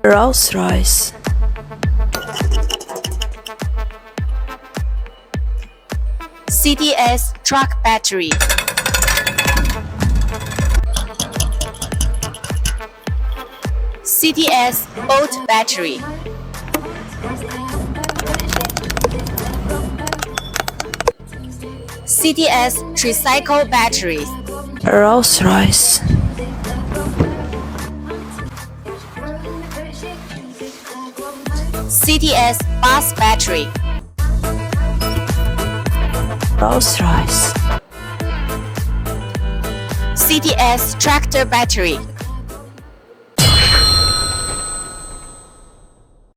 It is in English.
Rolls-Royce, CDS Truck Battery, CDS Boat Battery, CDS Tricycle Batteries, Rolls-Royce, CDS Bus Battery, Rolls-Royce, CDS Tractor Battery,